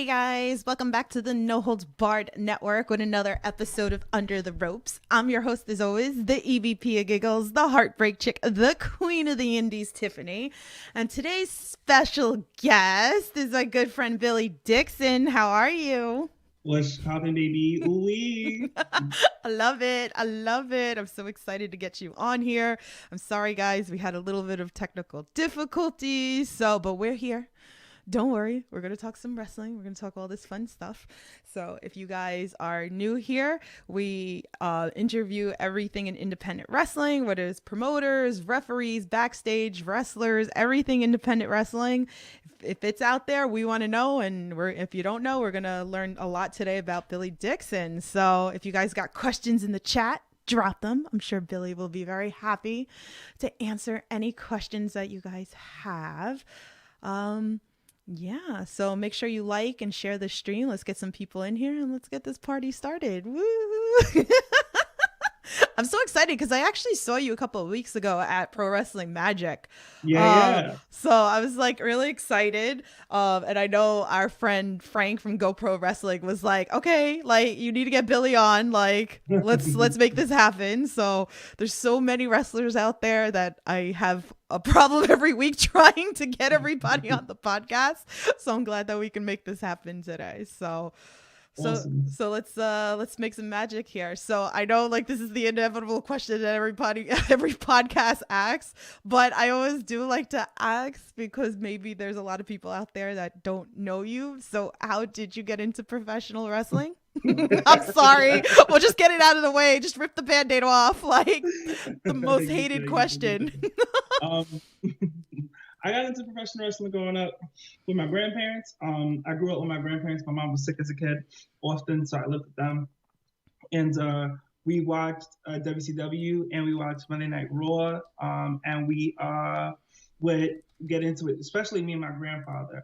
guys, welcome back to the No Holds Barred Network with another episode of Under the Ropes. I'm your host as always, the EVP of Giggles, the Heartbreak Chick, the Queen of the Indies, Tiffany. And today's special guest is my good friend Billy Dixon. How are you? What's poppin', baby? Ooh-wee. I love it. I love it. I'm so excited to get you on here. I'm sorry, guys. We had a little bit of technical difficulties, but we're here. Don't worry, we're going to talk some wrestling. We're going to talk all this fun stuff. So if you guys are new here, we interview everything in independent wrestling, whether it's promoters, referees, backstage, wrestlers, everything independent wrestling. If it's out there, we want to know. And if you don't know, we're going to learn a lot today about Billy Dixon. So if you guys got questions in the chat, drop them. I'm sure Billy will be very happy to answer any questions that you guys have. Yeah, so make sure you like and share the stream. Let's get some people in here and let's get this party started. Woo! I'm so excited because I actually saw you a couple of weeks ago at Pro Wrestling Magic. Yeah. So I was like really excited. And I know our friend Frank from GoPro Wrestling was like, okay, like you need to get Billy on. Like let's make this happen. So there's so many wrestlers out there that I have a problem every week trying to get everybody on the podcast. So I'm glad that we can make this happen today. Awesome. So let's make some magic here. So I know like this is the inevitable question that every podcast asks, but I always do like to ask because maybe there's a lot of people out there that don't know you. So how did you get into professional wrestling? I'm sorry. We'll just get it out of the way. Just rip the Band-Aid off. Like the most hated question. I got into professional wrestling growing up with my grandparents. I grew up with my grandparents. My mom was sick as a kid often, so I lived with them. And we watched WCW and we watched Monday Night Raw. And we would get into it, especially me and my grandfather.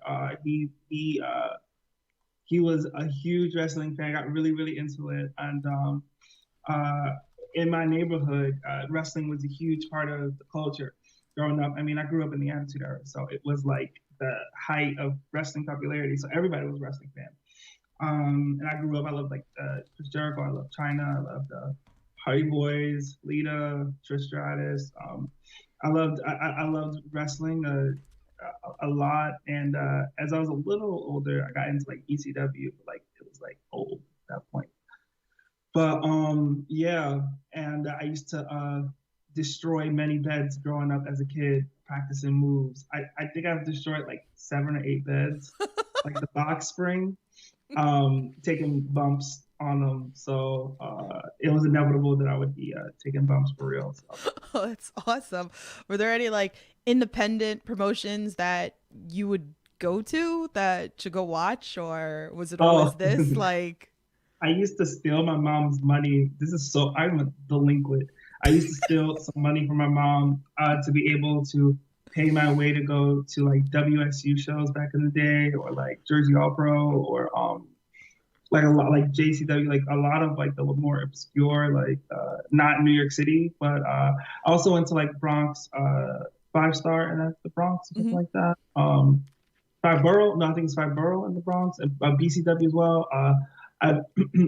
He was a huge wrestling fan, got really, really into it. And in my neighborhood, wrestling was a huge part of the culture. Growing up, I mean, I grew up in the Attitude Era, so it was like the height of wrestling popularity. So everybody was a wrestling fan. And I grew up, I loved like Chris Jericho, I loved China, I loved Hardy Boys, Lita, Trish Stratus. I loved wrestling a lot. And as I was a little older, I got into like ECW, but like it was like old at that point. But yeah, and I used to destroy many beds growing up as a kid practicing moves. I think I've destroyed like 7 or 8 beds, like the box spring, taking bumps on them. So it was inevitable that I would be taking bumps for real. So. Oh, that's awesome. Were there any like independent promotions that you would go to to go watch, or was it always this like? I used to steal my mom's money. I'm a delinquent. I used to steal some money from my mom to be able to pay my way to go to like WSU shows back in the day, or like Jersey All Pro, or like a lot like JCW, like a lot of like the more obscure, like not New York City, but I also went to like Bronx 5-Star and that's the Bronx, something like that. Five Borough, no, I think it's Five Borough in the Bronx, and BCW as well.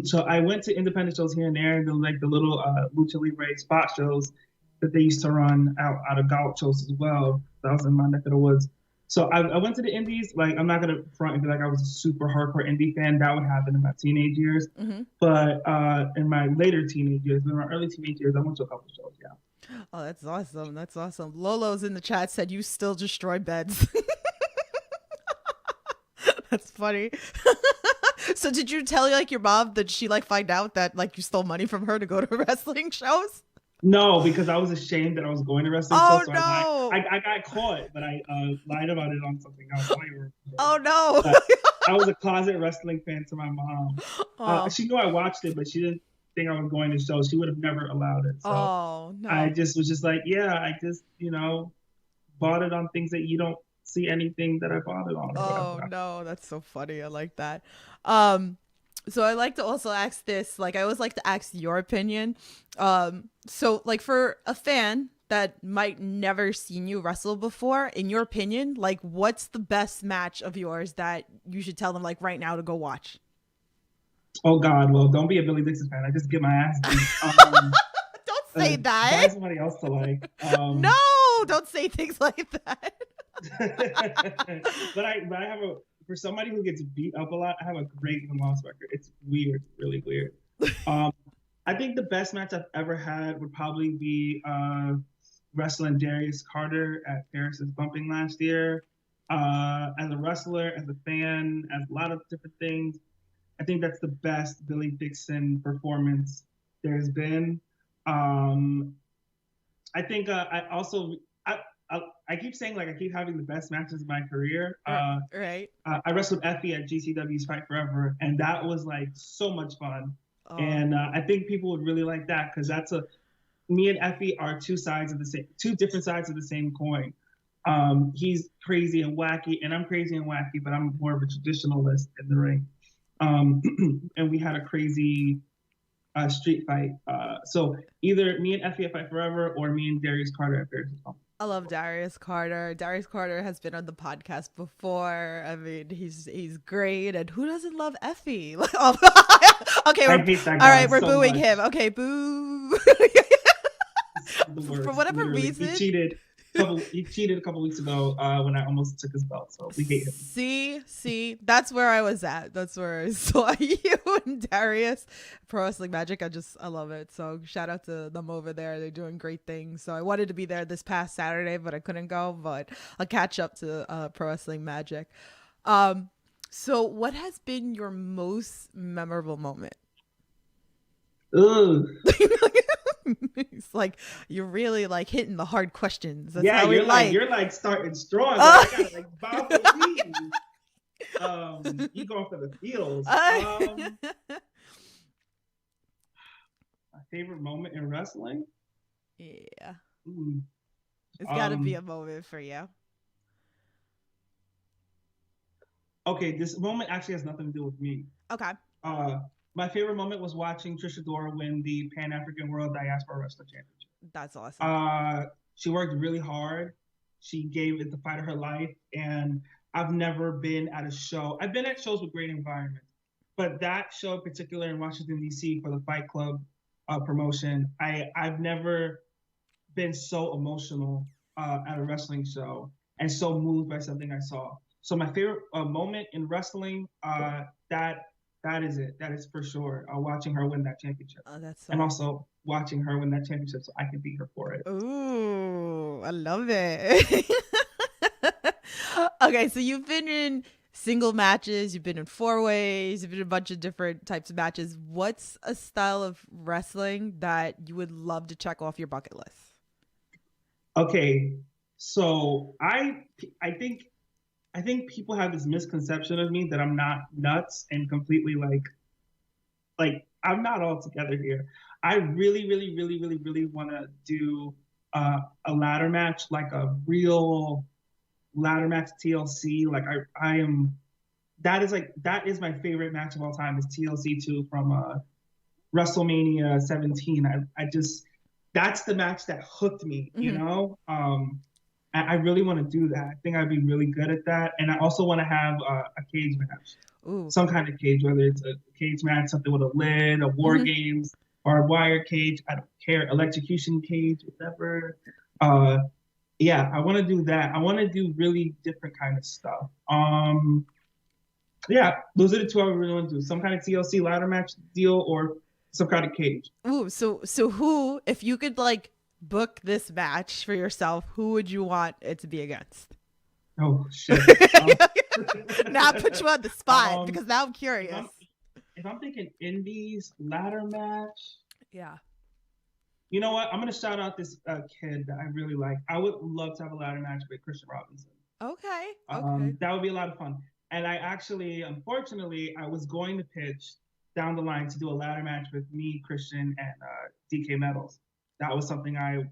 So I went to independent shows here and there, like the little Lucha Libre spot shows that they used to run out of gauchos as well. That was in my neck of the woods. So I went to the indies. Like, I'm not going to front and be like I was a super hardcore indie fan. That would happen in my teenage years. Mm-hmm. But in my later teenage years, in my early teenage years, I went to a couple shows, yeah. Oh, that's awesome. That's awesome. Lolo's in the chat said you still destroy beds. That's funny. So did you tell like your mom, did she like find out that like you stole money from her to go to wrestling shows? No, because I was ashamed that I was going to wrestling shows. So no! I got caught, but I lied about it on something else. Oh no! I was a closet wrestling fan to my mom. She knew I watched it, but she didn't think I was going to shows. She would have never allowed it. So no! I just was just like, yeah, I just bought it on things that you don't see anything that I bought it on. Oh no, that's so funny. I like that. So I like to also ask this, like I always like to ask your opinion. So like for a fan that might never seen you wrestle before, in your opinion, like what's the best match of yours that you should tell them like right now to go watch? Oh God, well, don't be a Billy Dixon fan. I just get my ass beat. Don't say that. Find somebody else to like. No, don't say things like that. But I have a for somebody who gets beat up a lot, I have a great win loss record. It's weird, really weird. Um, I think the best match I've ever had would probably be wrestling Darius Carter at Paris's Bumping last year. As a wrestler, as a fan, as a lot of different things, I think that's the best Billy Dixon performance there's been. I think I also I keep saying like I keep having the best matches of my career. Right. I wrestled Effy at GCW's Fight Forever, and that was like so much fun. Oh. And I think people would really like that because me and Effy are two different sides of the same coin. He's crazy and wacky, and I'm crazy and wacky, but I'm more of a traditionalist in the ring. And we had a crazy street fight. So either me and Effy at Fight Forever or me and Darius Carter at Paris. I love Darius Carter. Darius Carter has been on the podcast before. I mean, he's great. And who doesn't love Effie? Okay, I hate that all guy right, we're so booing much. him. Okay, boo. For whatever Literally. reason. He cheated a couple weeks ago when I almost took his belt. So we hate him. See, that's where I was at. That's where I saw you and Darius. Pro Wrestling Magic. I love it. So shout out to them over there. They're doing great things. So I wanted to be there this past Saturday, but I couldn't go. But I'll catch up to Pro Wrestling Magic. So what has been your most memorable moment? Ugh. It's like you're really like hitting the hard questions. That's Yeah, how you're like starting strong. I gotta like bow for me. You going for the feels. My favorite moment in wrestling? Yeah. Ooh. It's gotta be a moment for you. Okay, this moment actually has nothing to do with me. Okay. My favorite moment was watching Trisha Dora win the Pan African World Diaspora Wrestling Championship. That's awesome. She worked really hard. She gave it the fight of her life. And I've never been at a show. I've been at shows with great environments, but that show in particular in Washington, D.C. for the Fight Club promotion, I've never been so emotional at a wrestling show and so moved by something I saw. So my favorite moment in wrestling, that is it. That is for sure. Watching her win that championship. Oh, that's and also watching her win that championship so I can beat her for it. Ooh, I love it. Okay, so you've been in single matches, you've been in four ways, you've been in a bunch of different types of matches. What's a style of wrestling that you would love to check off your bucket list? Okay, so I think people have this misconception of me that I'm not nuts and completely like I'm not all together here. I really, really, really, really, really want to do a ladder match, like a real ladder match TLC. Like I am. That is my favorite match of all time. Is TLC 2 from WrestleMania 17. I just that's the match that hooked me. You know. I really want to do that. I think I'd be really good at that. And I also want to have a cage match. Ooh. Some kind of cage, whether it's a cage match, something with a lid, a War Games, or a wire cage. I don't care. Electrocution cage, whatever. Yeah, I want to do that. I want to do really different kind of stuff. Yeah, those are the two I really want to do. Some kind of TLC ladder match deal or some kind of cage. Ooh, so who, if you could like book this match for yourself, who would you want it to be against? Oh shit! Now I put you on the spot because now I'm curious. If I'm thinking indies ladder match, yeah. You know what? I'm gonna shout out this kid that I really like. I would love to have a ladder match with Christian Robinson. Okay. That would be a lot of fun. And I actually, unfortunately, I was going to pitch down the line to do a ladder match with me, Christian, and DK Metals. That was something I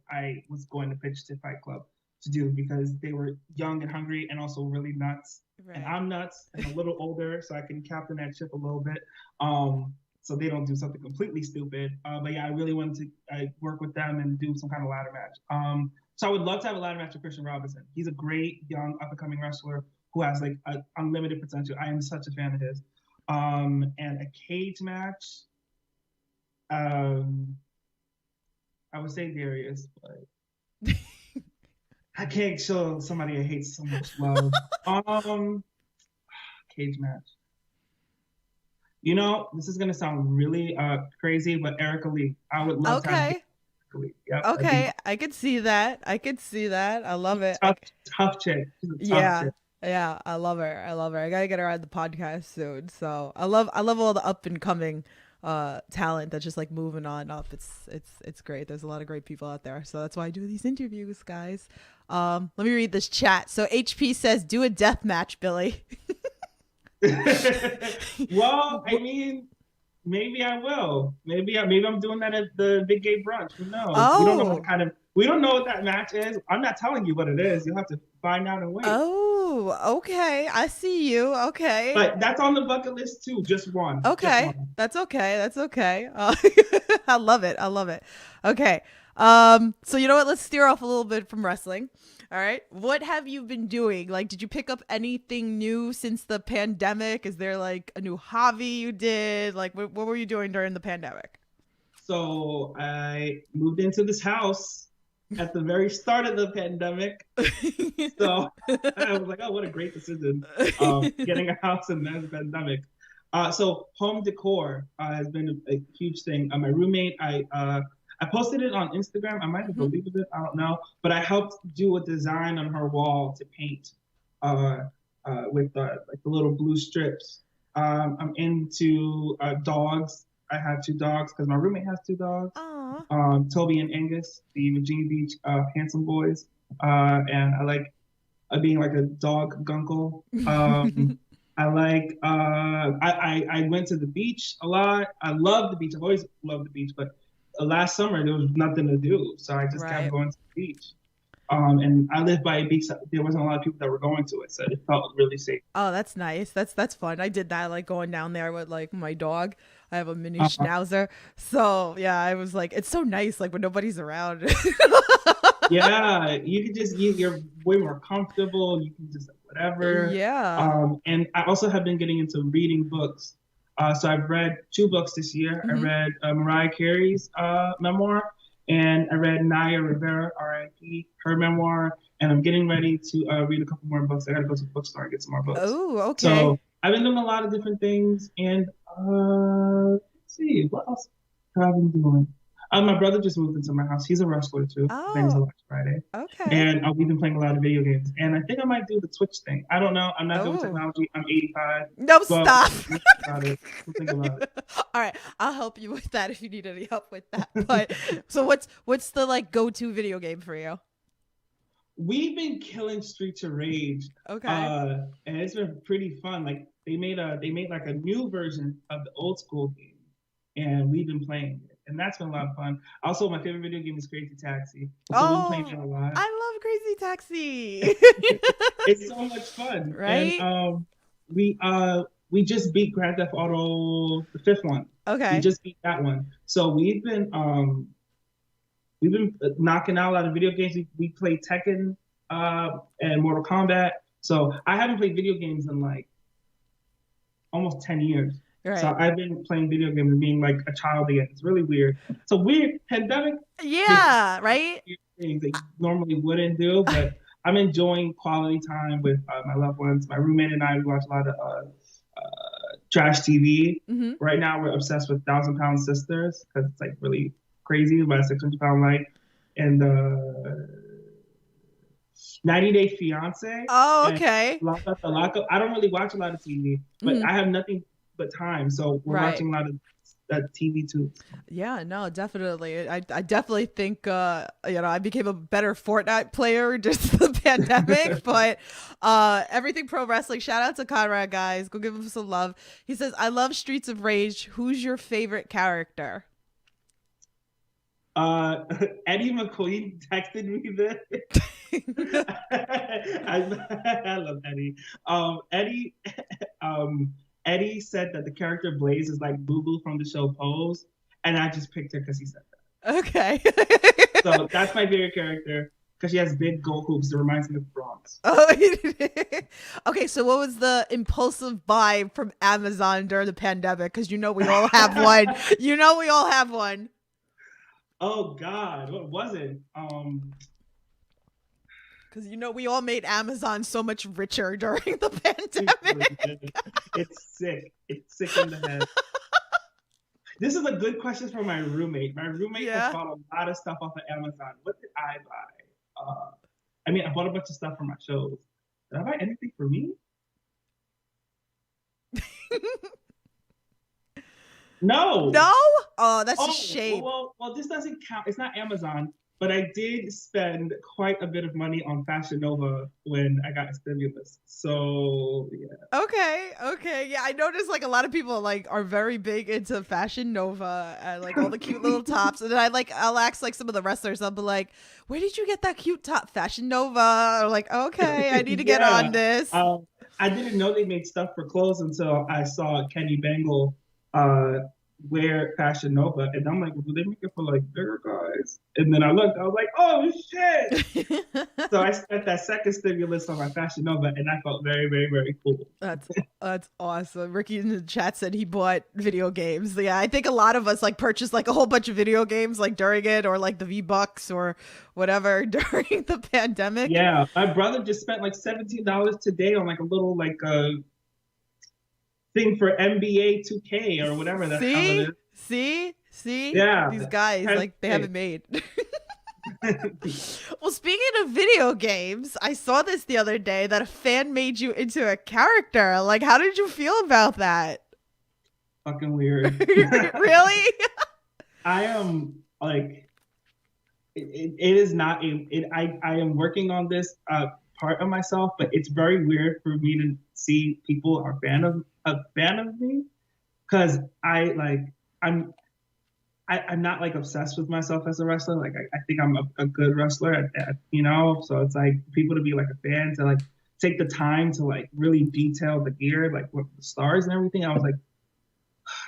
was going to pitch to Fight Club to do because they were young and hungry and also really nuts. Right. And I'm nuts and a little older, so I can captain that ship a little bit. so they don't do something completely stupid. But yeah, I really wanted to work with them and do some kind of ladder match. So I would love to have a ladder match with Christian Robinson. He's a great young up and coming wrestler who has like unlimited potential. I am such a fan of his. And a cage match. I would say Darius, but I can't show somebody I hate so much love. Cage match. You know, this is gonna sound really crazy, but Erica Lee. I would love to have Erica Lee. Yep, Okay, I could see that. I could see that. I love it. Tough chick. She's a tough chick. Yeah, I love her. I love her. I gotta get her on the podcast soon. So I love all the up and coming talent that's just like moving on up. It's great. There's a lot of great people out there. So that's why I do these interviews, guys. Let me read this chat. So HP says, do a death match, Billy. Well, I mean, maybe I will. Maybe I'm doing that at the Big Gay Brunch. Who knows? Oh. We don't know what that match is. I'm not telling you what it is. You'll have to find out and wait. Oh, okay. I see you. Okay. But that's on the bucket list too. Just one. Okay. Just one. That's okay. That's okay. I love it. I love it. Okay. So you know what? Let's steer off a little bit from wrestling. All right. What have you been doing? Like, did you pick up anything new since the pandemic? Is there like a new hobby you did? Like, what were you doing during the pandemic? So I moved into this house at the very start of the pandemic. So I was like, oh, what a great decision. Getting a house in the pandemic. So home decor has been a huge thing. My roommate, I posted it on Instagram. I might have deleted it. I don't know. But I helped do a design on her wall to paint with like the little blue strips. I'm into dogs. I have 2 dogs because my roommate has 2 dogs. Toby and Angus, the Virginia Beach handsome boys. And I like being like a dog gunkle. I like, I went to the beach a lot. I love the beach. I've always loved the beach, but last summer there was nothing to do. So I just kept going to the beach. And I lived by a beach. There wasn't a lot of people that were going to it, so it felt really safe. Oh, that's nice. That's fun. I did that, like going down there with like my dog. I have a mini schnauzer. So yeah, I was like, it's so nice, like when nobody's around. Yeah, you can just you're way more comfortable. You can just whatever. Yeah. And I also have been getting into reading books. So I've read 2 books this year. I read Mariah Carey's memoir. And I read Naya Rivera, R.I.P., her memoir, and I'm getting ready to read a couple more books. I got to go to the bookstore and get some more books. Oh, okay. So I've been doing a lot of different things, and let's see, what else have I been doing? My brother just moved into my house. He's a wrestler too. His name is Alex Friday. Okay. And we've been playing a lot of video games. And I think I might do the Twitch thing. I don't know. I'm not doing technology. I'm 85. No, stop. Think about it. All right, I'll help you with that if you need any help with that. But so what's the like go-to video game for you? We've been killing Streets of Rage. Okay. And it's been pretty fun. Like they made like a new version of the old school game, and we've been playing it. And that's been a lot of fun. Also, my favorite video game is Crazy Taxi. So we've been playing it a lot. I love Crazy Taxi. It's so much fun. Right? And we just beat Grand Theft Auto, the 5th one. Okay. We just beat that one. So we've been knocking out a lot of video games. We played Tekken and Mortal Kombat. So I haven't played video games in like almost 10 years. Right. So I've been playing video games and being like a child again. It's really weird. It's a weird pandemic. Yeah, right? Things that you normally wouldn't do, but I'm enjoying quality time with my loved ones. My roommate and I, we watch a lot of trash TV. Right now, we're obsessed with 1,000-Pound Sisters because it's like really crazy about a 600-pound life. And 90 Day Fiance. Oh, okay. I don't really watch a lot of TV, but I have nothing but time, so we're watching a lot of that TV too. Yeah, no, definitely. I definitely think I became a better Fortnite player just the pandemic. But everything pro wrestling. Shout out to Conrad, guys. Go give him some love. He says, "I love Streets of Rage. Who's your favorite character?" Eddie McQueen texted me this. I love Eddie. Eddie. Eddie said that the character Blaze is like Boo Boo from the show Pose, and I just picked her because he said that. Okay. So that's my favorite character because she has big gold hoops. It reminds me of bronze. Oh, okay. So, what was the impulsive buy from Amazon during the pandemic? Because you know we all have one. You know we all have one. Oh God, what was it? Because you know we all made Amazon so much richer during the pandemic. It's sick. It's sick in the head. This is a good question for my roommate. My roommate has bought a lot of stuff off of Amazon. What did I buy? I mean, I bought a bunch of stuff for my shows. Did I buy anything for me? No. No? Oh, that's a shame. Well, this doesn't count. It's not Amazon, but I did spend quite a bit of money on Fashion Nova when I got a stimulus. So yeah. Okay. Yeah, I noticed like a lot of people like are very big into Fashion Nova and like all the cute little tops. And then I'll ask like some of the wrestlers, I'll be like, where did you get that cute top? Fashion Nova. Or like, okay, I need to get on this. I didn't know they made stuff for clothes until I saw Kenny Bangle wear Fashion Nova, and I'm like, well, do they make it for like bigger guys? And then I looked, I was like, oh shit! So I spent that second stimulus on my Fashion Nova, and I felt very, very, very cool. That's awesome. Ricky in the chat said he bought video games. Yeah, I think a lot of us like purchased like a whole bunch of video games like during it, or like the V-Bucks or whatever during the pandemic. Yeah, my brother just spent like $17 today on like a little like thing for NBA 2K or whatever that See? Yeah. These guys, like, they haven't made. Well, speaking of video games, I saw this the other day that a fan made you into a character. Like, how did you feel about that? Fucking weird. Really? I am, like, it is not, I am working on this part of myself, but it's very weird for me to see people are a fan of me, because I'm not like obsessed with myself as a wrestler. Like I think I'm a good wrestler, so it's like people to be like a fan, to like take the time to like really detail the gear, like with the stars and everything. I was like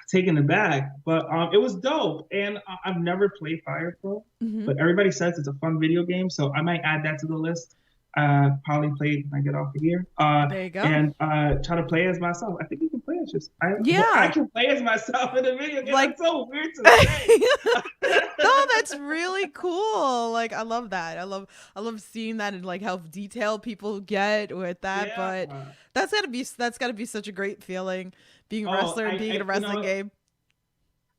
taken aback, but it was dope. And I've never played Fire Pro, but everybody says it's a fun video game, so I might add that to the list. Probably play when I get off of here. There you go. And try to play as myself. I think you can play as just. I can play as myself in a video game. Like, that's so weird to say. No, that's really cool. Like, I love that. I love seeing that and like how detailed people get with that. Yeah. But that's gotta be such a great feeling, being a wrestler and being in a wrestling game.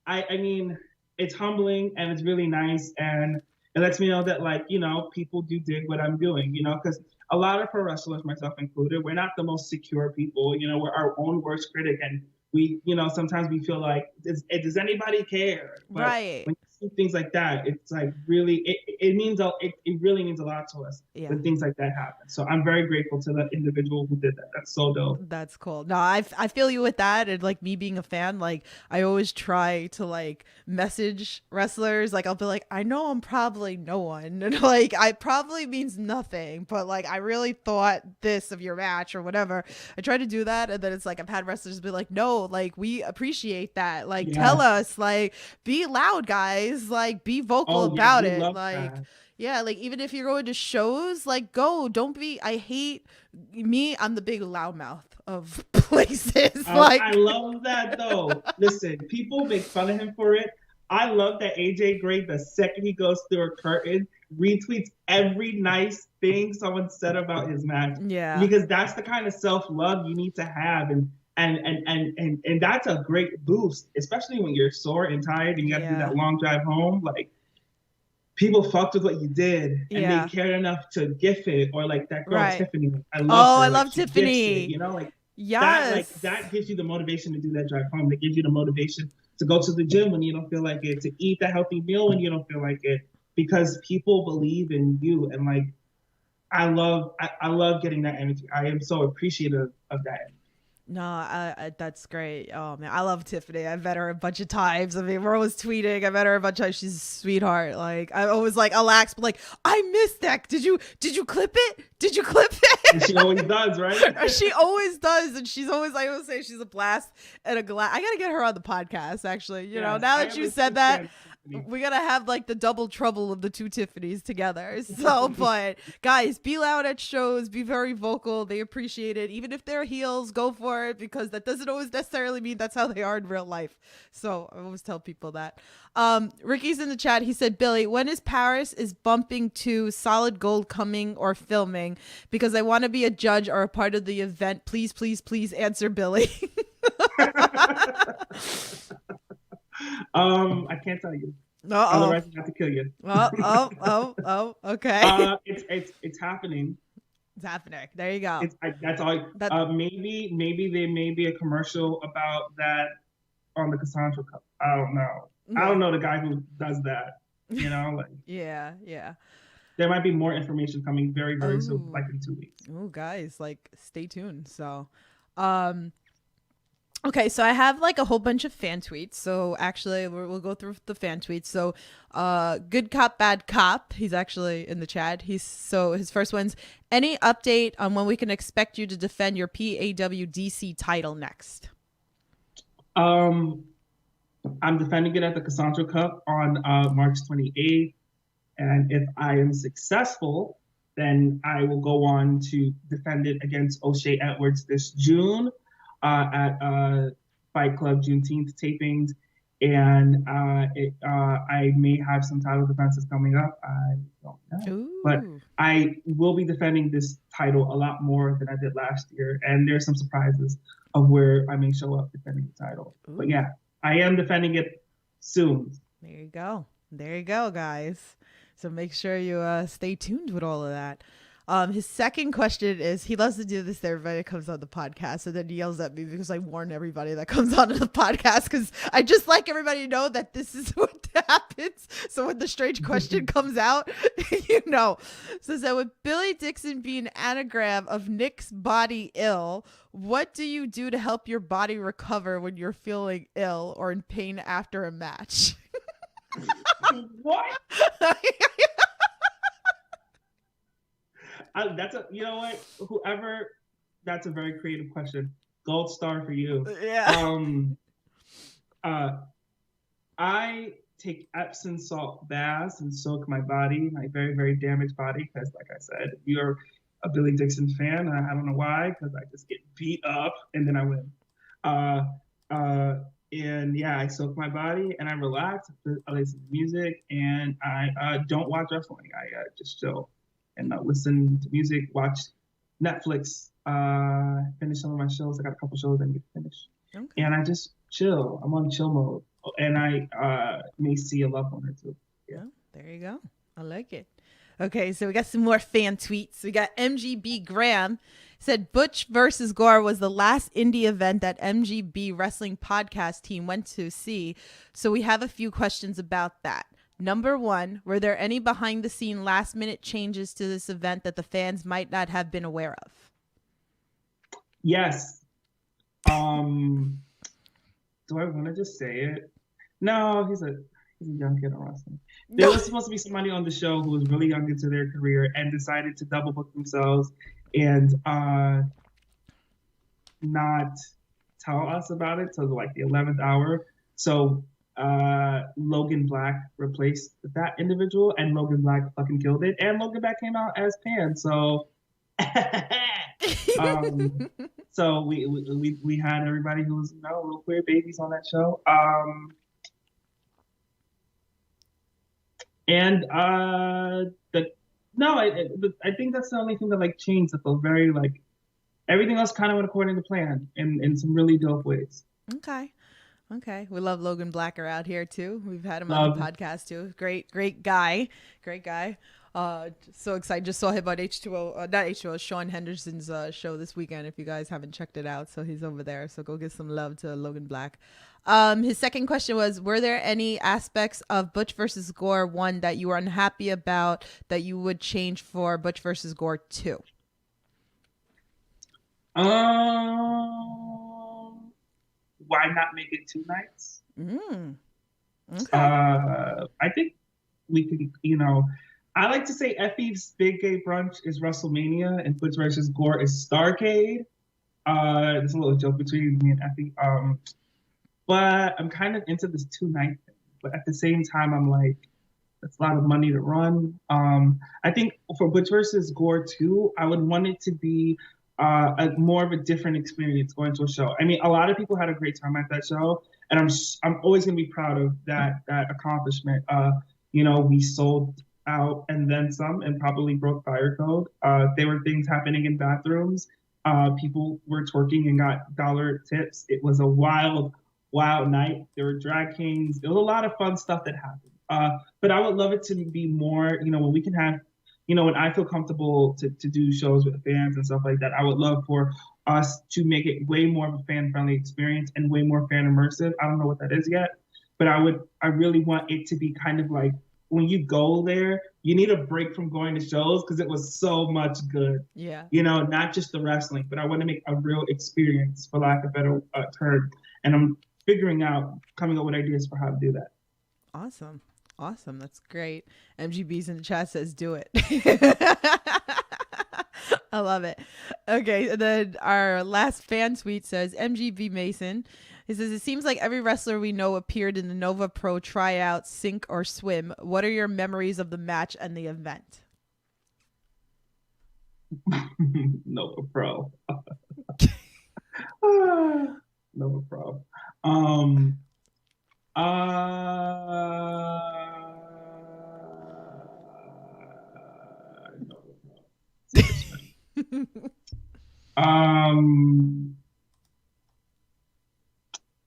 I mean, it's humbling and it's really nice, and it lets me know that, like, people do dig what I'm doing, because a lot of pro wrestlers, myself included, we're not the most secure people. We're our own worst critic. And we, sometimes we feel like, does anybody care? But right. When you see things like that, it's like really, it really means a lot to us when things like that happen. So I'm very grateful to the individual who did that. That's so dope. That's cool. No, I feel you with that. And like me being a fan, like I always try to like message wrestlers. Like I'll be like, I know I'm probably no one, and like I probably means nothing, but like I really thought this of your match or whatever. I try to do that, and then it's like I've had wrestlers be like, no, like we appreciate that. Like tell us, like be loud, guys. Like be vocal about it. Like that. Yeah, like even if you're going to shows, like go. Don't be. I hate me. I'm the big loudmouth of places. Like I love that though. Listen, people make fun of him for it. I love that AJ Gray, the second he goes through a curtain, retweets every nice thing someone said about his match. Yeah, because that's the kind of self-love you need to have, and that's a great boost, especially when you're sore and tired and you got to do that long drive home. Like, people fucked with what you did, and they cared enough to gif it, or like that girl Tiffany. I love Tiffany. Like that gives you the motivation to do that drive home. That gives you the motivation to go to the gym when you don't feel like it, to eat that healthy meal when you don't feel like it, because people believe in you. And like, I love getting that energy. I am so appreciative of that. No, that's great. Oh man, I love Tiffany. I've met her a bunch of times. I mean, we're always tweeting. I met her a bunch of times. She's a sweetheart. Like I always like, I'll ask, but like, I missed that. Did you clip it? Did you clip it? And she always does, right? She always does, and she's always, I always say she's a blast and a glass. I gotta get her on the podcast, actually. You know, Yes, now I that am you a said huge that, fan of Tiffany. we're gonna have like the double trouble of the two Tiffany's together. So, but guys, be loud at shows, be very vocal. They appreciate it. Even if they're heels, go for it, because that doesn't always necessarily mean that's how they are in real life. So I always tell people that. Ricky's in the chat. He said, Billy, when is Paris is bumping to Solid Gold coming or filming? Because I want to be a judge or a part of the event. Please, please, please answer Billy. I can't tell you. Uh-oh. Otherwise, I have to kill you. Okay. It's happening. It's happening. There you go. That's all. Maybe there may be a commercial about that on the Cassandra Cup. I don't know. Yeah. I don't know the guy who does that. You know, like yeah. there might be more information coming very, very soon, like in 2 weeks. Oh, guys, like stay tuned. So, okay, so I have like a whole bunch of fan tweets. So actually, we'll go through the fan tweets. So, good cop, bad cop. He's actually in the chat. His first one's, any update on when we can expect you to defend your PAWDC title next? I'm defending it at the Cassandra Cup on March 28th. And if I am successful, then I will go on to defend it against O'Shea Edwards this June at Fight Club Juneteenth tapings. And I may have some title defenses coming up. I don't know. Ooh. But I will be defending this title a lot more than I did last year. And there's some surprises of where I may show up defending the title. Ooh. But yeah, I am defending it soon. There you go. There you go, guys. So make sure you stay tuned with all of that. His second question is, he loves to do this to everybody that comes on the podcast, and then he yells at me because I warn everybody that comes on the podcast, because I just like everybody to know that this is what happens. So when the strange question comes out, you know. So with Billy Dixon being an anagram of Nick's body ill, what do you do to help your body recover when you're feeling ill or in pain after a match? What? You know what? Whoever, that's a very creative question. Gold star for you. Yeah. I take Epsom salt baths and soak my body, my very, very damaged body, because like I said, if you're a Billy Dixon fan, I don't know why, because I just get beat up and then I win. And yeah, I soak my body and I relax. I listen to music, and I don't watch wrestling. I just chill and listen to music, watch Netflix, finish some of my shows. I got a couple shows I need to finish. Okay. And I just chill. I'm on chill mode. And I may see a loved one or two. Yeah. Oh, there you go. I like it. Okay, so we got some more fan tweets. We got MGB Graham said, Butch versus Gore was the last indie event that MGB Wrestling Podcast team went to see. So we have a few questions about that. Number one, were there any behind the scene last minute changes to this event that the fans might not have been aware of? Yes. Do I want to just say it? No, he's a young kid on wrestling. There was supposed to be somebody on the show who was really young into their career and decided to double book themselves and not tell us about it till like the 11th hour. So Logan Black replaced that individual, and Logan Black fucking killed it. And Logan Black came out as Pan. So so we had everybody who was little queer babies on that show. I think that's the only thing that like changed. That felt very like everything else kind of went according to plan in some really dope ways. Okay. We love Logan Black out here too. We've had him on the podcast too. Great guy. So excited. Just saw him on H2O, not H2O, Sean Henderson's show this weekend. If you guys haven't checked it out, so he's over there. So go give some love to Logan Black. His second question was, were there any aspects of Butch versus Gore 1 that you were unhappy about that you would change for Butch versus Gore 2? Why not make it 2 nights? Okay. I think we could, I like to say Effys' Big Gay Brunch is WrestleMania and Butch versus Gore is Starcade. There's a little joke between me and Effy. But I'm kind of into this 2 night thing. But at the same time, I'm like, that's a lot of money to run. I think for Butch versus Gore too, I would want it to be more of a different experience going to a show. I mean, a lot of people had a great time at that show, and I'm always gonna be proud of that accomplishment. We sold out and then some, and probably broke fire code. There were things happening in bathrooms. People were twerking and got dollar tips. It was a wild, wild night. There were drag kings. There was a lot of fun stuff that happened. But I would love it to be more, when we can have, when I feel comfortable to do shows with fans and stuff like that, I would love for us to make it way more of a fan-friendly experience and way more fan immersive. I don't know what that is yet, but I really want it to be kind of like when you go there, you need a break from going to shows because it was so much good. Yeah. Not just the wrestling, but I want to make a real experience, for lack of a better term. And I'm coming up with ideas for how to do that. Awesome. That's great. MGB's in the chat says do it. I love it. Okay. And then our last fan tweet says MGB Mason. He says, it seems like every wrestler we know appeared in the Nova Pro tryout, sink or swim. What are your memories of the match and the event? Nova Pro. Nova Pro.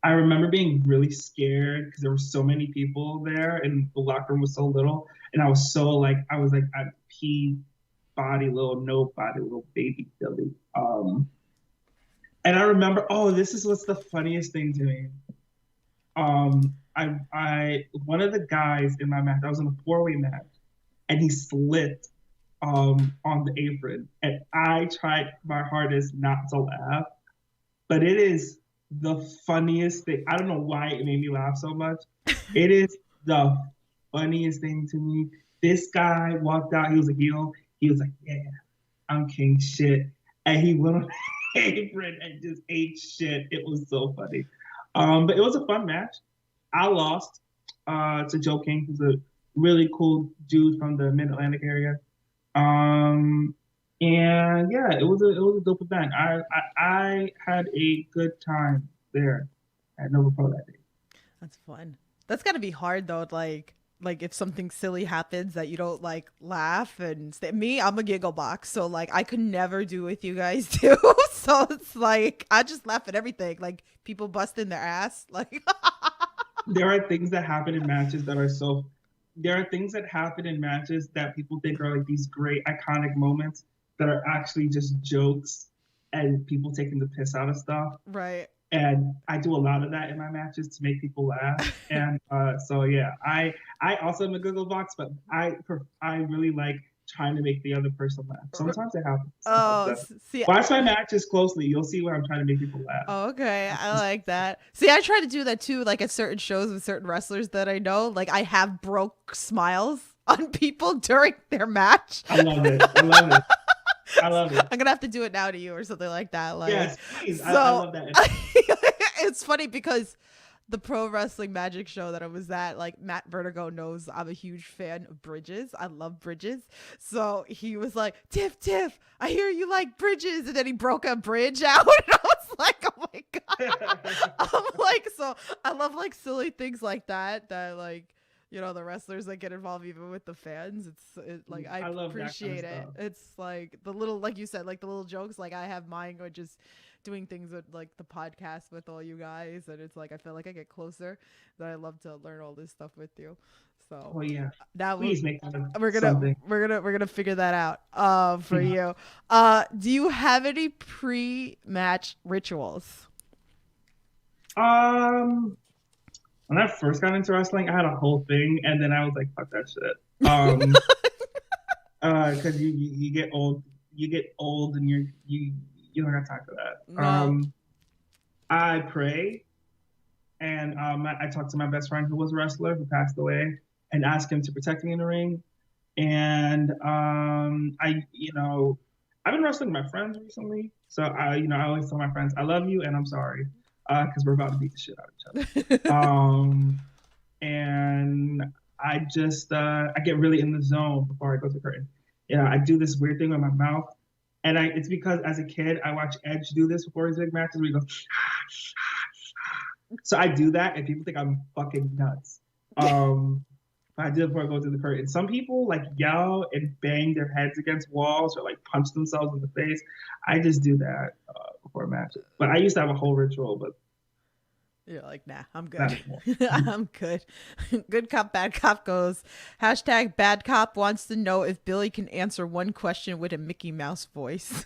I remember being really scared because there were so many people there and the locker room was so little, and I was like a pea body little baby Billy. And I remember, this is what's the funniest thing to me. I one of the guys in my match, I was in a 4-way match, and he slipped on the apron, and I tried my hardest not to laugh, but it is the funniest thing. I don't know why it made me laugh so much. It is the funniest thing to me. This guy walked out, he was a heel. He was like, yeah, I'm king shit. And he went on the apron and just ate shit. It was so funny. But it was a fun match. I lost to Joe King, who's a really cool dude from the Mid-Atlantic area. And yeah, it was a dope event. I had a good time there at Nova Pro that day. That's fun. That's gotta be hard though. Like if something silly happens that you don't like laugh and me, I'm a giggle box, so like I could never do what you guys do. So it's like I just laugh at everything. Like people busting their ass. Like there are things that happen in matches that are so. There are things that happen in matches that people think are like these great iconic moments that are actually just jokes and people taking the piss out of stuff. Right. And I do a lot of that in my matches to make people laugh. And so yeah, I also am a Google box, but I really like trying to make the other person laugh. Sometimes it happens. See, watch my matches closely. You'll see where I'm trying to make people laugh. Oh, okay, I like that. See, I try to do that too, like at certain shows with certain wrestlers that I know. Like I have broke smiles on people during their match. I love it. I love it. I'm gonna have to do it now to you or something like that. Like, yes, please. I love that. It's funny because the Pro Wrestling Magic show that I was at, like Matt Vertigo knows I'm a huge fan of bridges. I love bridges. So he was like, Tiff, I hear you like bridges. And then he broke a bridge out. And I was like, oh my God. I'm like, so I love like silly things like that like, the wrestlers that get involved even with the fans. Like, I appreciate it. It's like the little, like you said, like the little jokes, like I have mine or just doing things with like the podcast with all you guys. And it's like, I feel like I get closer, that I love to learn all this stuff with you. So yeah, that please we're gonna figure that out for you. Do you have any pre-match rituals? When I first got into wrestling, I had a whole thing, and then I was like, "Fuck that shit," because you get old, and you don't got time for that. No. I pray, and I talked to my best friend who was a wrestler who passed away, and asked him to protect me in the ring. And I've been wrestling with my friends recently. So I always tell my friends, I love you and I'm sorry, because we're about to beat the shit out of each other. And I just I get really in the zone before I go to the curtain. I do this weird thing with my mouth, and it's because as a kid I watched Edge do this before his big matches where he goes. So I do that, and people think I'm fucking nuts. I do it before I go to the curtain. Some people like yell and bang their heads against walls or like punch themselves in the face. I just do that before matches. But I used to have a whole ritual, but you're like, nah, I'm good. I'm good. Good cop, bad cop goes. Hashtag bad cop wants to know if Billy can answer one question with a Mickey Mouse voice.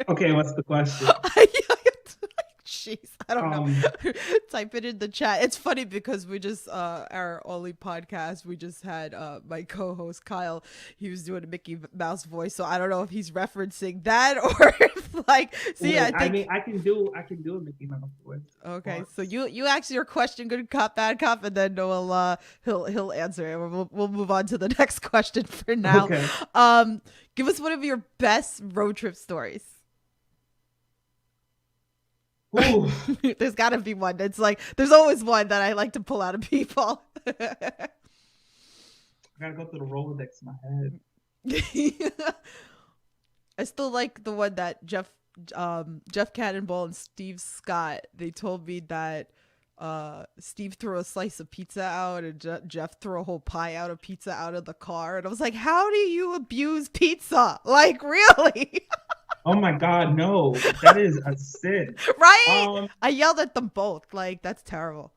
Okay, what's the question? Jeez, I don't know. Type it in the chat. It's funny because we just our only podcast, we just had my co-host Kyle. He was doing a Mickey Mouse voice, so I don't know if he's referencing that or if like. See, I mean, I can do a Mickey Mouse voice. Okay, so you ask your question, good cop, bad cop, and then Noel he'll answer it. We'll move on to the next question for now. Okay. Give us one of your best road trip stories. There's got to be one. It's like there's always one that I like to pull out of people. I gotta go through the Rolodex in my head. I still like the one that Jeff Cannonball and Steve Scott. They told me that Steve threw a slice of pizza out and Jeff threw a whole pie out of pizza out of the car, and I was like, how do you abuse pizza? Like, really? Oh my God, no. That is a sin. Right? I yelled at them both. Like, that's terrible.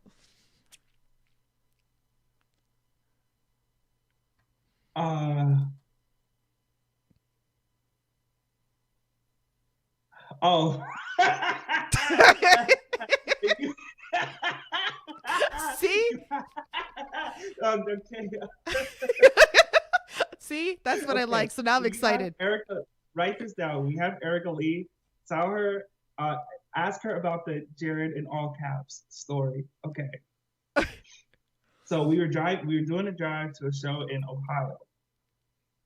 See? Okay. See? That's what I like. So now I'm excited. Erica, write this down. We have Erica Lee. Tell her, ask her about the Jared in all caps story. Okay. So we were doing a drive to a show in Ohio,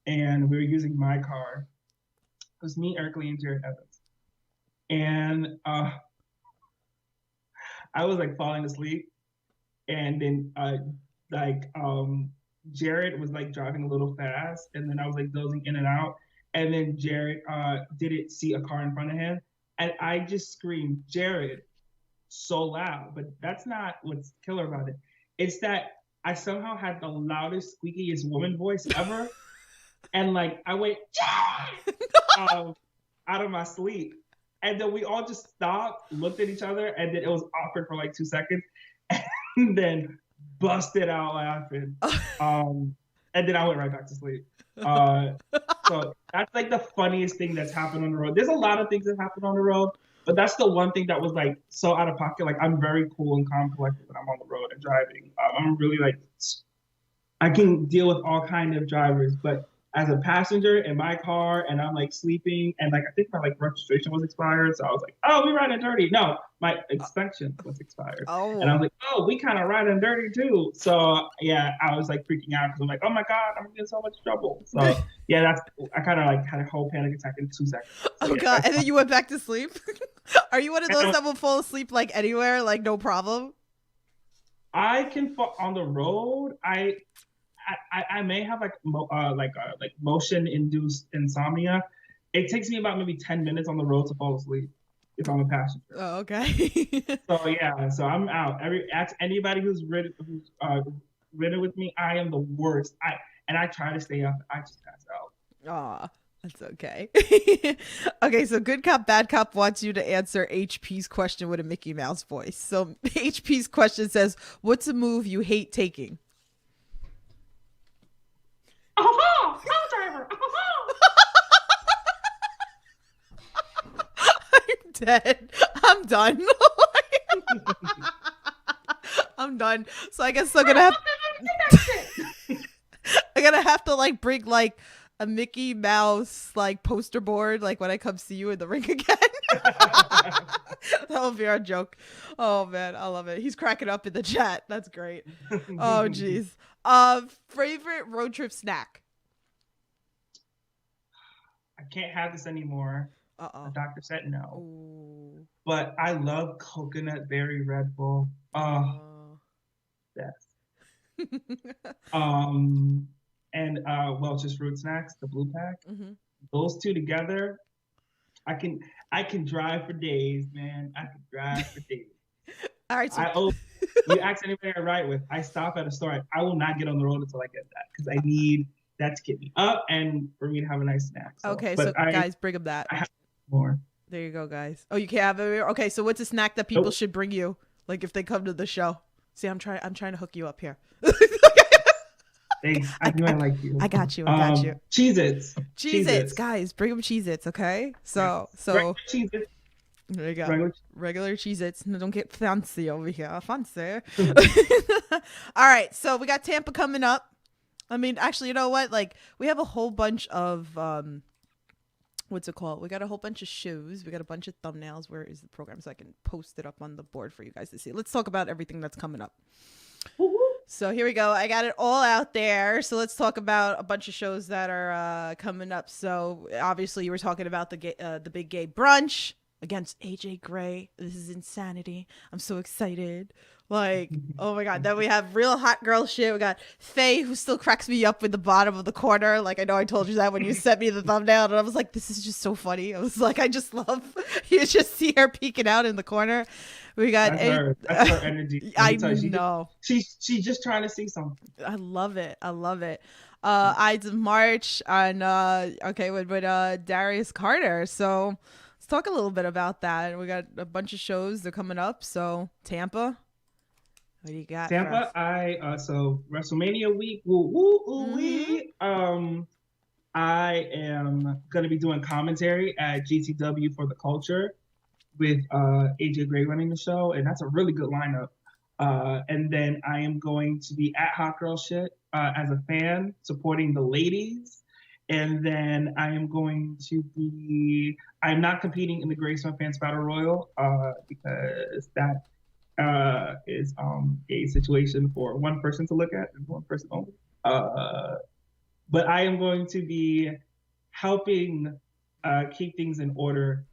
and we were using my car. It was me, Erica Lee, and Jared Evans. And I was like falling asleep, and then Jared was like driving a little fast, and then I was like dozing in and out. And then Jared didn't see a car in front of him. And I just screamed, Jared, so loud. But that's not what's killer about it. It's that I somehow had the loudest, squeakiest woman voice ever. And like, I went, out of my sleep. And then we all just stopped, looked at each other, and then it was awkward for like 2 seconds. And then busted out laughing. And then I went right back to sleep. So that's like the funniest thing that's happened on the road. There's a lot of things that happen on the road, but that's the one thing that was like so out of pocket. Like I'm very cool and calm, collected when I'm on the road and driving. I'm really like, I can deal with all kind of drivers, but as a passenger in my car and I'm like sleeping and like I think my like registration was expired, so I was like, oh, we riding dirty. No, my inspection was expired. Oh. And I was like, oh, we kind of riding dirty too. So yeah, I was like freaking out because I'm like, oh my God, I'm in so much trouble. So yeah, I kind of like had a whole panic attack in 2 seconds. So, oh yeah, God, and then you went back to sleep? Are you one of those that will fall asleep like anywhere, like no problem? I can fall on the road. I may have like motion induced insomnia. It takes me about maybe 10 minutes on the road to fall asleep if I'm a passenger. Oh, okay. So yeah, so I'm out. Ask anybody who's ridden with me. I am the worst. I try to stay up. I just pass out. Aw, that's okay. Okay, so good cop, bad cop wants you to answer HP's question with a Mickey Mouse voice. So HP's question says, "What's a move you hate taking?" Oh, driver. I'm dead. I'm done. I'm done. So I guess I'm gonna have to like bring like a Mickey Mouse like poster board like when I come see you in the ring again. That'll be our joke. Oh man, I love it. He's cracking up in the chat. That's great. Oh geez. Favorite road trip snack? I can't have this anymore. The doctor said no. Ooh. But I love coconut berry Red Bull. Yes. And Welch's fruit snacks, the blue pack. Mm-hmm. Those two together, I can drive for days, man. I can drive for days. All right. So you ask anybody I ride with, I stop at a store. I will not get on the road until I get that because I need that to get me up and for me to have a nice snack. So. Okay, so guys, bring them that. I have more. There you go, guys. Oh, you can't have it. Okay, so what's a snack that people should bring you, like if they come to the show? See, I'm trying to hook you up here. Thanks. I knew I liked you. I got you. Cheez-Its. Cheez-Its, guys, bring them Cheez-Its, okay? So Cheez-Its. There you go. Regular Cheez-Its. No, don't get fancy over here. Fancy. All right, so we got Tampa coming up. I mean, actually, you know what? Like, we have a whole bunch of what's it called? We got a whole bunch of shows. We got a bunch of thumbnails. Where is the program so I can post it up on the board for you guys to see? Let's talk about everything that's coming up. Woo-hoo. So here we go. I got it all out there. So let's talk about a bunch of shows that are coming up. So obviously you were talking about the big gay brunch against AJ Gray. This is insanity. I'm so excited. Like, oh my God. Then we have real hot girl shit. We got Faye, who still cracks me up with the bottom of the corner. Like, I know I told you that when you sent me the thumbnail, and I was like, this is just so funny. I was like, I just love, you just see her peeking out in the corner. We got that's her energy. I know. She's just trying to see something. I love it. Ides of March on with Darius Carter. So let's talk a little bit about that. We got a bunch of shows that are coming up. So Tampa. What do you got? Tampa, so WrestleMania week. I am gonna be doing commentary at GTW for the Culture with AJ Gray running the show, and that's a really good lineup. And then I am going to be at Hot Girl Shit as a fan, supporting the ladies. And then I am going to be. I'm not competing in the Grace My Fans Battle Royal because that is a situation for one person to look at and one person only. But I am going to be helping keep things in order,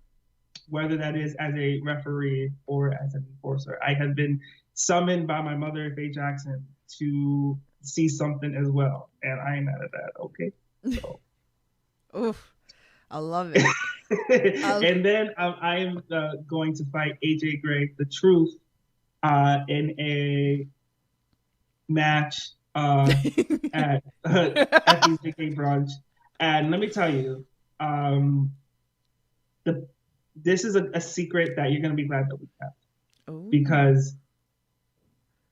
whether that is as a referee or as an enforcer. I have been summoned by my mother, Faye Jackson, to see something as well, and I am mad at that. Okay. So. Oof, I love it. And then I am going to fight AJ Gray, the Truth, in a match at Effys Brunch. And let me tell you, this is a secret that you're going to be glad that we kept. Ooh. Because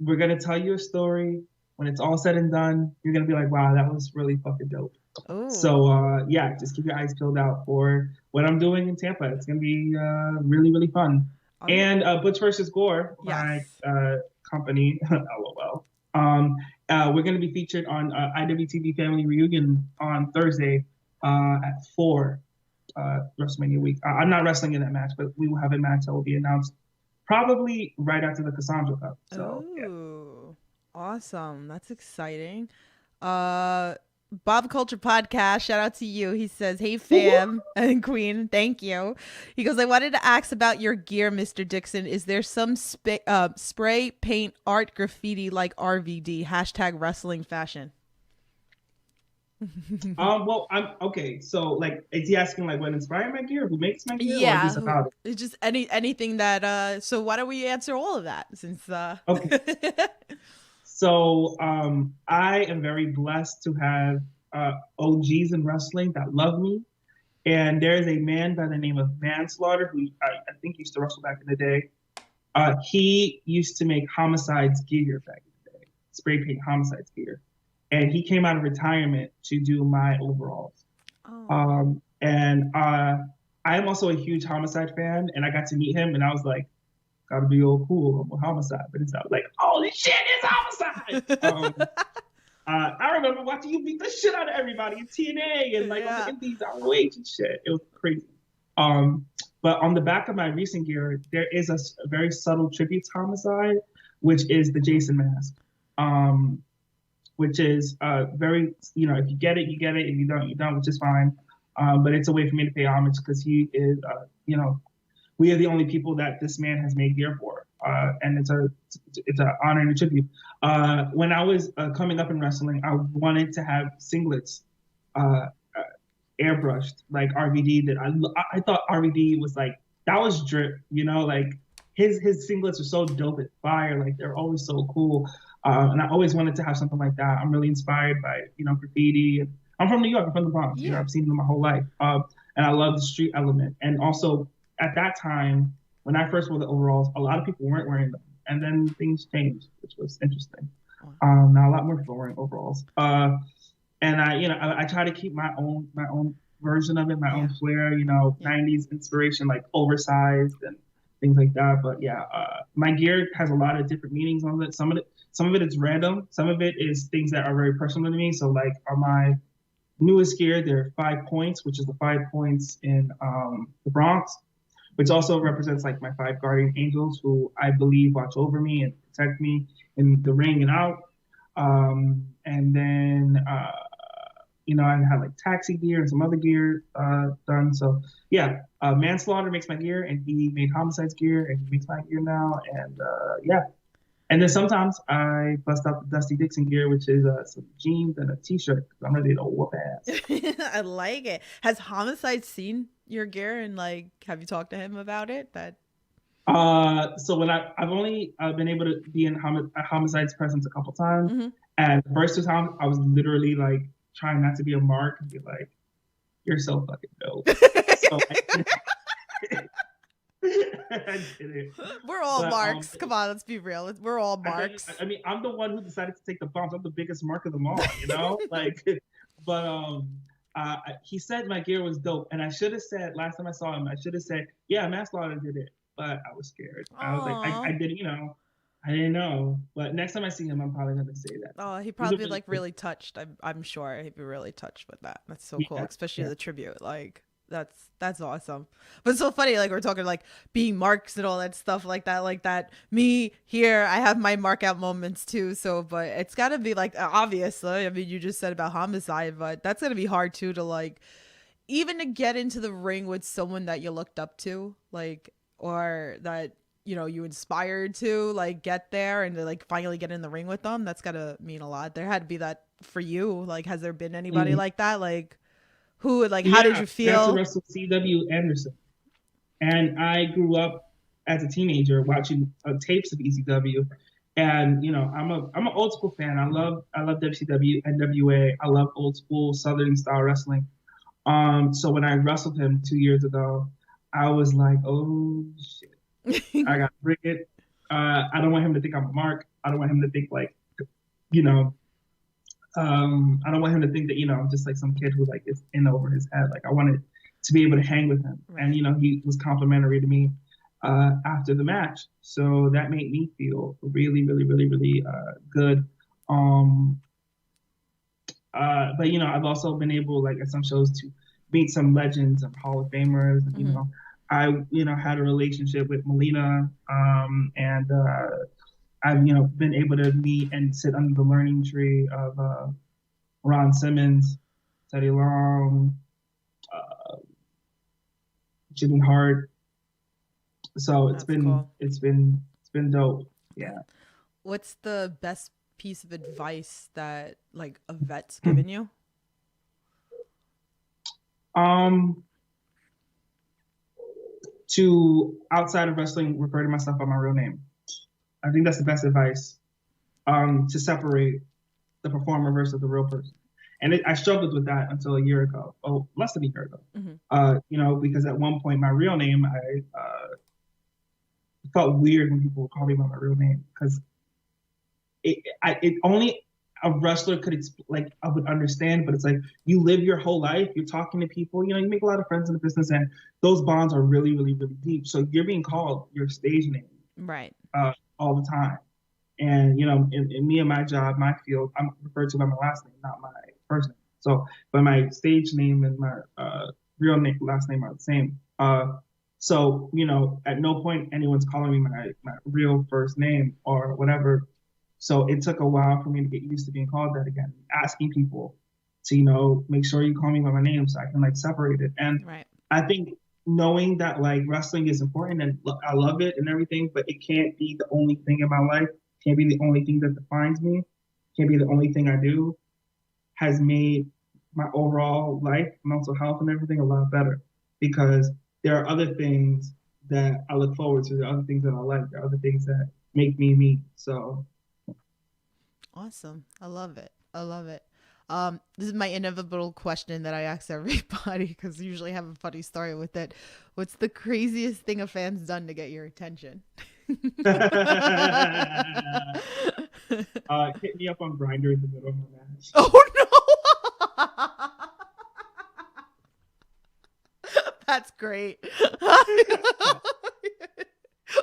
we're going to tell you a story. When it's all said and done, you're going to be like, wow, that was really fucking dope. Ooh. So, just keep your eyes peeled out for what I'm doing in Tampa. It's going to be really, really fun. And Butch versus Gore, yes. My company, LOL. We're going to be featured on IWTV Family Reunion on Thursday at 4 WrestleMania week. I'm not wrestling in that match, but we will have a match that will be announced probably right after the Cassandra Cup. So, Awesome. That's exciting. Bob Culture Podcast, shout out to you. He says, hey fam and queen, thank you. He goes, I wanted to ask about your gear, Mr. Dixon. Is there some spray paint art graffiti like RVD, hashtag wrestling fashion? Well, I'm okay. So like, is he asking like what inspired my gear? Who makes my gear? Yeah, or just about it? It's just anything that so why don't we answer all of that since okay. So I am very blessed to have OGs in wrestling that love me. And there is a man by the name of Manslaughter who I think used to wrestle back in the day. He used to make Homicide's gear back in the day, spray paint Homicide's gear. And he came out of retirement to do my overalls. Oh. And I am also a huge Homicide fan, and I got to meet him, and I was like, gotta be all cool. I'm a Homicide, but it's not like, holy shit, it's Homicide. I remember watching you beat the shit out of everybody in TNA and like on the Indies, ROH and shit. It was crazy. But on the back of my recent gear, there is a very subtle tribute to Homicide, which is the Jason mask. Which is very, if you get it, you get it. If you don't, you don't, which is fine. But it's a way for me to pay homage because he is, we are the only people that this man has made gear for, and it's an honor and a tribute. When I was coming up in wrestling, I wanted to have singlets airbrushed like RVD did. I thought RVD was like, that was drip, like his singlets are so dope at fire, like they're always so cool. And I always wanted to have something like that. I'm really inspired by, graffiti. And I'm from New York. I'm from the Bronx. Yeah. I've seen them my whole life. And I love the street element. And also, at that time, when I first wore the overalls, a lot of people weren't wearing them. And then things changed, which was interesting. Now a lot more people are wearing overalls. And I try to keep my own version of it, my own flair. 90s inspiration, like oversized and things like that. But my gear has a lot of different meanings on it. Some of it is random. Some of it is things that are very personal to me. So like on my newest gear, there are 5 points, which is the 5 points in the Bronx, which also represents like my 5 guardian angels who I believe watch over me and protect me in the ring and out. And then, I had like taxi gear and some other gear done. So Manslaughter makes my gear, and he made Homicide's gear, and he makes my gear now. And and then sometimes I bust out the Dusty Dixon gear, which is some jeans and a t-shirt. I'm ready to whoop ass. I like it. Has Homicide seen your gear, and like, have you talked to him about it? So when I've only been able to be in Homicide's presence a couple times, and the first 2 times I was literally like trying not to be a mark and be like, "You're so fucking dope." So I did it. We're all marks. Come on, let's be real. We're all marks. I mean, I'm the one who decided to take the bumps. I'm the biggest mark of them all, But he said my gear was dope, and I should have said last time I saw him, yeah, Manslaughter did it, but I was scared. Aww. I was like, I didn't, I didn't know. But next time I see him, I'm probably gonna say that. Oh, he probably be really touched. I'm sure he'd be really touched with that. That's so cool, especially the tribute. Like, that's awesome. But it's so funny, like we're talking like being marks and all that stuff like that. Me here, I have my mark out moments too. So, but it's gotta be like, obviously, I mean, you just said about Homicide, but that's gonna be hard too, to like, even to get into the ring with someone that you looked up to, like, or that you inspired to like get there and to like finally get in the ring with them. That's gotta mean a lot. There had to be that for you. Like, has there been anybody like that? Like, who, like, how did you feel? I wrestled C.W. Anderson, and I grew up as a teenager watching tapes of ECW, and I'm an old school fan. I love WCW, NWA. I love old school Southern style wrestling. So when I wrestled him 2 years ago, I was like, oh shit, I got to bring it. I don't want him to think I'm a mark. I don't want him to think like, I don't want him to think that, I'm just like some kid who like is in over his head. Like, I wanted to be able to hang with him. Right. And, he was complimentary to me after the match. So that made me feel really, really, really, really good. But, I've also been able, like at some shows, to meet some legends and Hall of Famers. And, I, had a relationship with Melina, and I've, been able to meet and sit under the learning tree of Ron Simmons, Teddy Long, Jimmy Hart. So it's been dope. Yeah. What's the best piece of advice that like a vet's given you? To outside of wrestling, refer to myself by my real name. I think that's the best advice, to separate the performer versus the real person. And I struggled with that until a year ago, less than a year ago. Because at one point, my real name, I felt weird when people would call me by my real name, because it only a wrestler could I would understand, but it's like, you live your whole life, you're talking to people, you make a lot of friends in the business, and those bonds are really, really, really deep. So you're being called your stage name, right, all the time. And in me and my job, my field, I'm referred to by my last name, not my first name. So, but my stage name and my real name, last name are the same. So, at no point anyone's calling me my real first name or whatever. So it took a while for me to get used to being called that again, asking people to, make sure you call me by my name so I can like separate it. And Right. I think knowing that like wrestling is important and I love it and everything, but it can't be the only thing in my life. Can't be the only thing that defines me. Can't be the only thing I do, has made my overall life, mental health and everything a lot better, because there are other things that I look forward to. There are other things that I like. There are other things that make me me. So Awesome. I love it. I love it. This is my inevitable question that I ask everybody because I usually have a funny story with it. What's the craziest thing a fan's done to get your attention? hit me up on Grindr in the middle of my match. Oh no. That's great.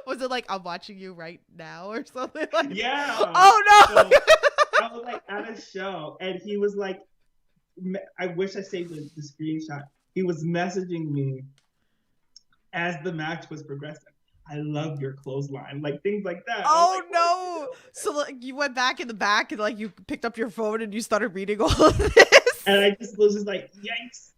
Was it like I'm watching you right now or something like? Yeah. Oh no. So I was like at a show and he was like, I wish I saved the screenshot. He was messaging me as the match was progressing. I love your clothesline, like things like that. Oh like, no. So like you went back in the back and like you picked up your phone and you started reading all of this. And I just was just like, yikes.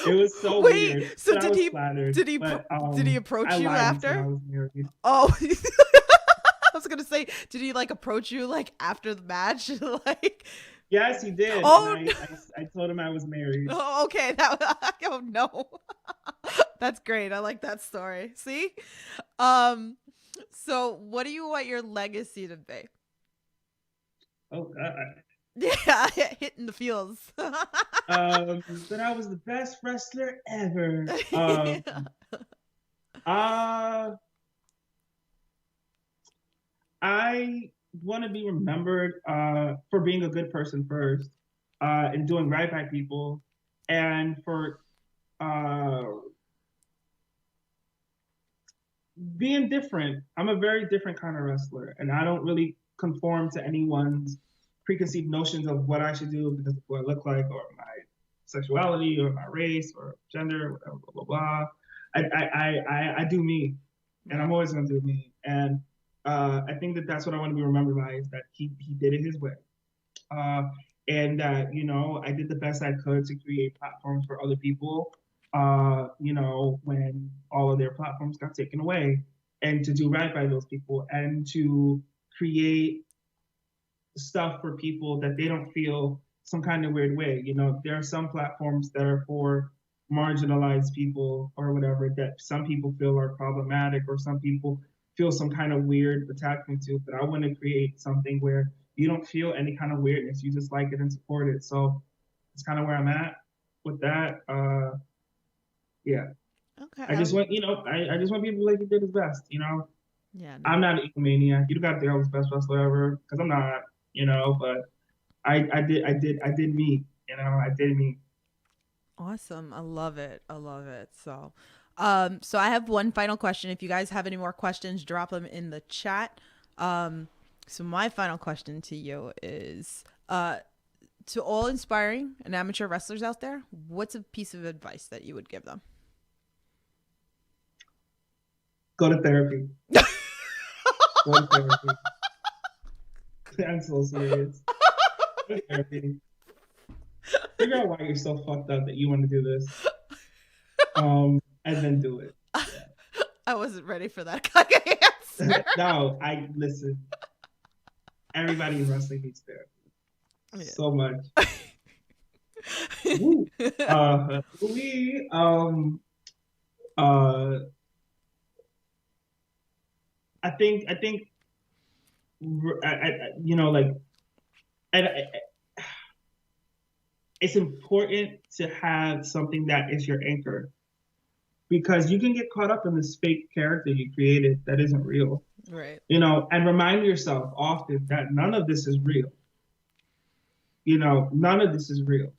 It was so Wait, weird. so But did I was he flattered, did he but, did he approach I you lied and said after? I was married. Oh. I was gonna say, did he like approach you like after the match? Like, Yes, he did. Oh, And I told him I was married. oh, okay. Oh no, that's great. I like that story. See, so what do you want your legacy to be? Oh God. Yeah, hitting the fields. That I was the best wrestler ever. I want to be remembered for being a good person first, and doing right by people, and for being different. I'm a very different kind of wrestler, and I don't really conform to anyone's preconceived notions of what I should do because of what I look like or my sexuality or my race or gender, whatever, blah, blah, blah. I do me, and I'm always going to do me. And I think that that's what I want to be remembered by, is that he did it his way. And that, I did the best I could to create platforms for other people, when all of their platforms got taken away, and to do right by those people and to create stuff for people that they don't feel some kind of weird way. There are some platforms that are for marginalized people or whatever that some people feel are problematic or some people feel some kind of weird attachment to, but I want to create something where you don't feel any kind of weirdness. You just like it and support it. So it's kind of where I'm at with that. Yeah. Okay. I just want, I just want people to like he did his best, Yeah. No. I'm not an egomaniac. You don't got to think I was the best wrestler ever, because I'm not, but I did me, I did me. Awesome. I love it. I love it. So I have one final question. If you guys have any more questions, drop them in the chat. So my final question to you is, to all inspiring and amateur wrestlers out there, what's a piece of advice that you would give them? Go to therapy. Go to therapy. I'm so serious. Go to therapy. Figure out why you're so fucked up that you want to do this. And then do it. Yeah. I wasn't ready for that kind of answer. No, listen. Everybody in wrestling needs therapy. Yeah. So much. I think it's important to have something that is your anchor, because you can get caught up in this fake character you created that isn't real. Right. And remind yourself often that none of this is real. None of this is real.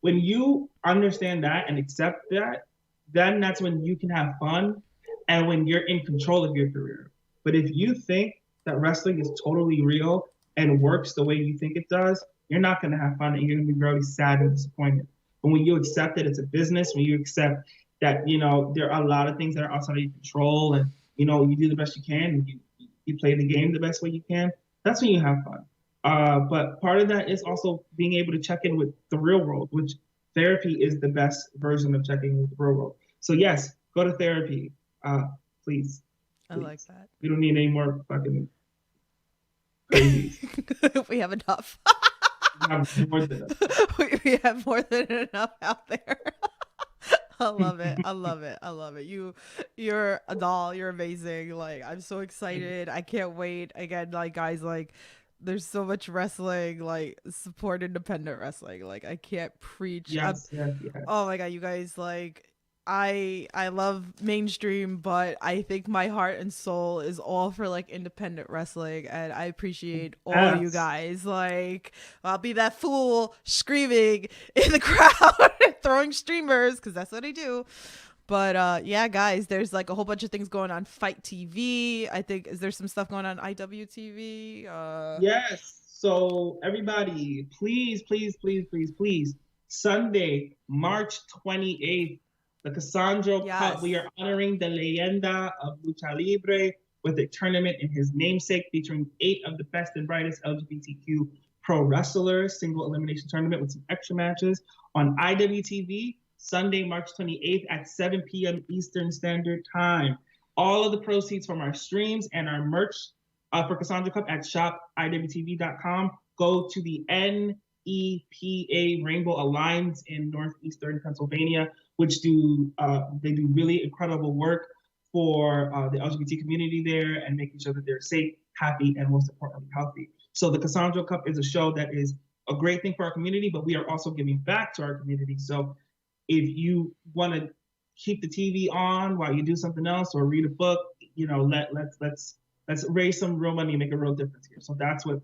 When you understand that and accept that, then that's when you can have fun and when you're in control of your career. But if you think that wrestling is totally real and works the way you think it does, you're not going to have fun and you're going to be really sad and disappointed. But when you accept that it's a business, when you accept that, there are a lot of things that are outside of your control, and, you do the best you can, and you play the game the best way you can. That's when you have fun. But part of that is also being able to check in with the real world, which therapy is the best version of checking in with the real world. So yes, go to therapy, please. I like that. We don't need any more fucking crazies. We have enough. We have more than enough. We have more than enough out there. I love it. I love it. I love it. You're a doll. You're amazing. Like, I'm so excited. I can't wait. Again, like, guys, like, there's so much wrestling. Like, support independent wrestling. Like, I can't preach. Yes. Oh my God, you guys, like, I love mainstream, but I think my heart and soul is all for like independent wrestling, and I appreciate all you guys. Like, I'll be that fool screaming in the crowd throwing streamers, because that's what I do. But yeah, guys, there's like a whole bunch of things going on Fight TV. I think, is there some stuff going on IWTV? Yes. So everybody, please, Sunday, March 28th, the Cassandro Cup. We are honoring the leyenda of Lucha Libre with a tournament in his namesake, featuring 8 of the best and brightest LGBTQ pro wrestlers. Single elimination tournament with some extra matches on IWTV, Sunday, March 28th at 7 p.m. Eastern Standard Time. All of the proceeds from our streams and our merch for Cassandra Cup at shopiwtv.com go to the NEPA Rainbow Alliance in northeastern Pennsylvania, which they do really incredible work for the LGBT community there, and making sure that they're safe, happy, and most importantly, healthy. So the Cassandra Cup is a show that is a great thing for our community, but we are also giving back to our community. So if you want to keep the TV on while you do something else or read a book, let's raise some real money and make a real difference here. So that's what,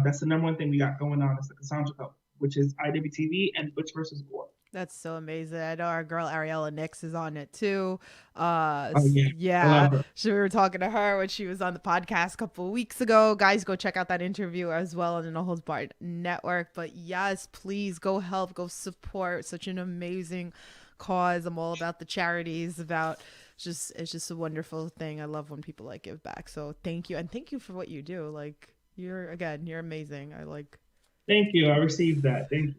that's the number one thing we got going on is the Cassandra Cup, which is IWTV and Butch versus Gore. That's so amazing. I know our girl Ariella Nix is on it too. Yeah. So we were talking to her when she was on the podcast a couple of weeks ago. Guys, go check out that interview as well on the No Holds Barred Network. But yes, please go help, go support such an amazing cause. I'm all about the charities, it's just a wonderful thing. I love when people like give back. So thank you, and thank you for what you do. Like, you're amazing. Thank you. I received that. Thank you.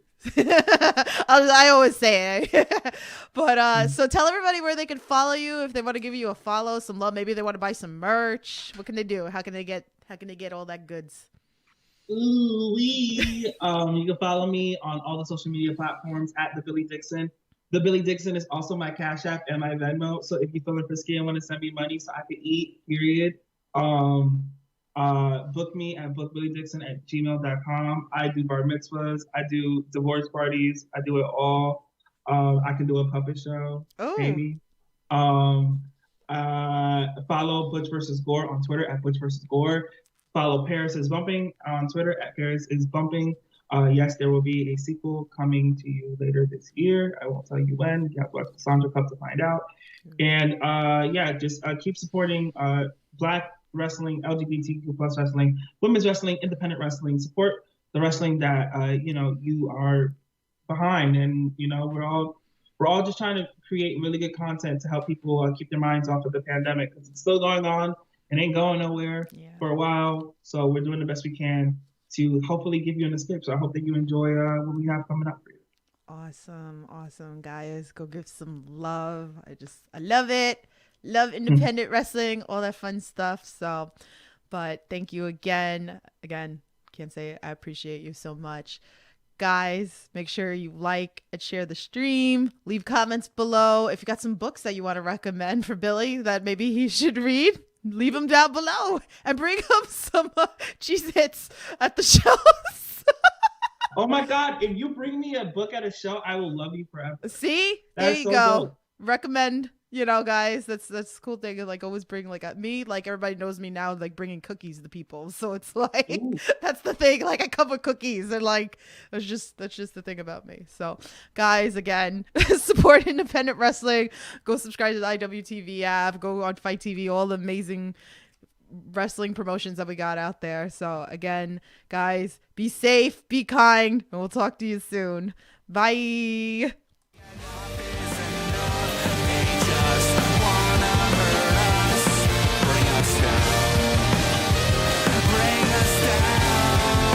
I always say it. But so tell everybody where they can follow you if they want to give you a follow, some love. Maybe they want to buy some merch. What can they do? How can they get all that goods? You can follow me on all the social media platforms at the Billy Dixon. The Billy Dixon is also my Cash App and my Venmo. So if you're feeling frisky and want to send me money so I can eat, period, book me at bookbillydixon@gmail.com. I do bar mitzvahs. I do divorce parties. I do it all. I can do a puppet show. Oh. Maybe. Follow Butch versus Gore on Twitter at Butch versus Gore. Follow Paris is Bumping on Twitter at Paris is Bumping. Yes, there will be a sequel coming to you later this year. I won't tell you when. You have to watch Cassandra Cup to find out. And just keep supporting Black wrestling, LGBTQ plus wrestling, women's wrestling, independent wrestling. Support the wrestling that you are behind, and we're all just trying to create really good content to help people keep their minds off of the pandemic, because it's still going on. It ain't going nowhere for a while. So we're doing the best we can to hopefully give you an escape. So I hope that you enjoy what we have coming up for you. Awesome, guys. Go give some love. I love it. Love independent wrestling, all that fun stuff. So, but thank you again. Can't say it. I appreciate you so much. Guys, make sure you like and share the stream. Leave comments below. If you got some books that you want to recommend for Billy that maybe he should read, leave them down below and bring him some Cheez-Its at the shows. Oh my God. If you bring me a book at a show, I will love you forever. See? There you go. Dope. Recommend, guys, that's a cool thing. Like, always bring me, like, everybody knows me now, like, bringing cookies to people. So it's like, ooh, that's the thing. Like, I come with cookies, and like, that's just the thing about me. So guys, again, support independent wrestling. Go subscribe to the IWTV app. Go on Fight TV, all the amazing wrestling promotions that we got out there. So again, guys, be safe, be kind, and we'll talk to you soon. Bye.